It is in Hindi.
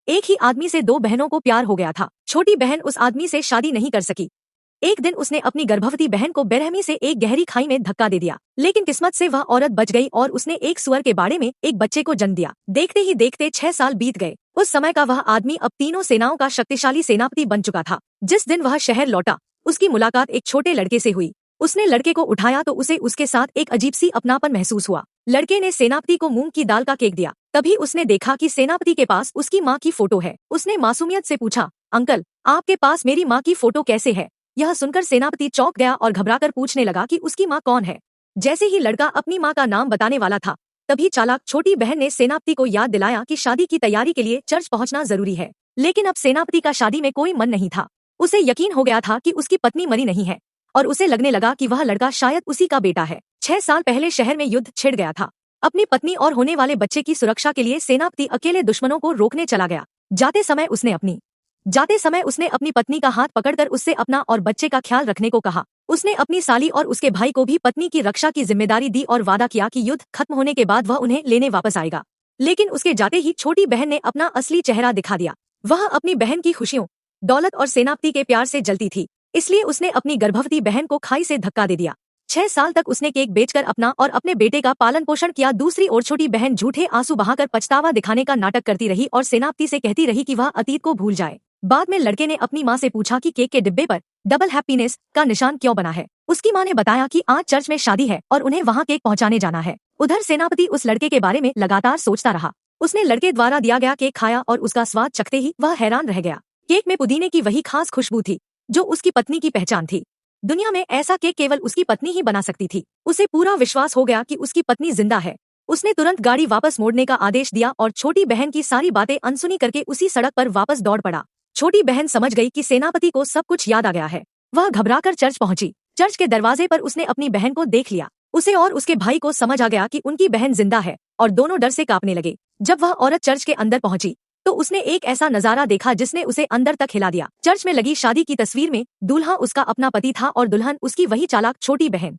एक ही आदमी से दो बहनों को प्यार हो गया था। छोटी बहन उस आदमी से शादी नहीं कर सकी। एक दिन उसने अपनी गर्भवती बहन को बेरहमी से एक गहरी खाई में धक्का दे दिया, लेकिन किस्मत से वह औरत बच गई और उसने एक सुअर के बाड़े में एक बच्चे को जन्म दिया। देखते ही देखते 6 साल बीत गए। उस समय का वह आदमी अब तीनों सेनाओं का शक्तिशाली सेनापति बन चुका था। जिस दिन वह शहर लौटा, उसकी मुलाकात एक छोटे लड़के से हुई। उसने लड़के को उठाया तो उसे उसके साथ एक अजीब सी अपनापन महसूस हुआ। लड़के ने सेनापति को मूंग की दाल का केक दिया। तभी उसने देखा कि सेनापति के पास उसकी माँ की फोटो है। उसने मासूमियत से पूछा, अंकल, आपके पास मेरी माँ की फोटो कैसे है? यह सुनकर सेनापति चौंक गया और घबराकर पूछने लगा कि उसकी माँ कौन है। जैसे ही लड़का अपनी माँ का नाम बताने वाला था, तभी चालाक छोटी बहन ने सेनापति को याद दिलाया कि शादी की तैयारी के लिए चर्च पहुंचना जरूरी है। लेकिन अब सेनापति का शादी में कोई मन नहीं था। उसे यकीन हो गया था कि उसकी पत्नी मरी नहीं है और उसे लगने लगा कि वह लड़का शायद उसी का बेटा है। 6 साल पहले शहर में युद्ध छिड़ गया था। अपनी पत्नी और होने वाले बच्चे की सुरक्षा के लिए सेनापति अकेले दुश्मनों को रोकने चला गया। जाते समय उसने अपनी पत्नी का हाथ पकड़कर उससे अपना और बच्चे का ख्याल रखने को कहा। उसने अपनी साली और उसके भाई को भी पत्नी की रक्षा की जिम्मेदारी दी और वादा किया कि युद्ध खत्म होने के बाद वह उन्हें लेने वापस आएगा। लेकिन उसके जाते ही छोटी बहन ने अपना असली चेहरा दिखा दिया। वह अपनी बहन की खुशियों, दौलत और सेनापति के प्यार से जलती थी, इसलिए उसने अपनी गर्भवती बहन को खाई से धक्का दे दिया। 6 साल तक उसने केक बेचकर अपना और अपने बेटे का पालन पोषण किया। दूसरी ओर छोटी बहन झूठे आंसू बहाकर पछतावा दिखाने का नाटक करती रही और सेनापति से कहती रही कि वह अतीत को भूल जाए। बाद में लड़के ने अपनी माँ से पूछा कि केक के डिब्बे पर डबल हैप्पीनेस का निशान क्यों बना है। उसकी माँ ने बताया कि आज चर्च में शादी है और उन्हें वहाँ केक पहुँचाने जाना है। उधर सेनापति उस लड़के के बारे में लगातार सोचता रहा। उसने लड़के द्वारा दिया गया केक खाया और उसका स्वाद चखते ही वह हैरान रह गया। केक में पुदीने की वही खास खुशबू थी जो उसकी पत्नी की पहचान थी। दुनिया में ऐसा केक केवल उसकी पत्नी ही बना सकती थी। उसे पूरा विश्वास हो गया कि उसकी पत्नी जिंदा है। उसने तुरंत गाड़ी वापस मोड़ने का आदेश दिया और छोटी बहन की सारी बातें अनसुनी करके उसी सड़क पर वापस दौड़ पड़ा। छोटी बहन समझ गई कि सेनापति को सब कुछ याद आ गया है। वह घबराकर चर्च पहुंची। चर्च के दरवाजे पर उसने अपनी बहन को देख लिया। उसे और उसके भाई को समझ आ गया कि उनकी बहन जिंदा है और दोनों डर से कांपने लगे। जब वह औरत चर्च के अंदर पहुंची तो उसने एक ऐसा नजारा देखा जिसने उसे अंदर तक हिला दिया। चर्च में लगी शादी की तस्वीर में दूल्हा उसका अपना पति था और दुल्हन उसकी वही चालाक छोटी बहन।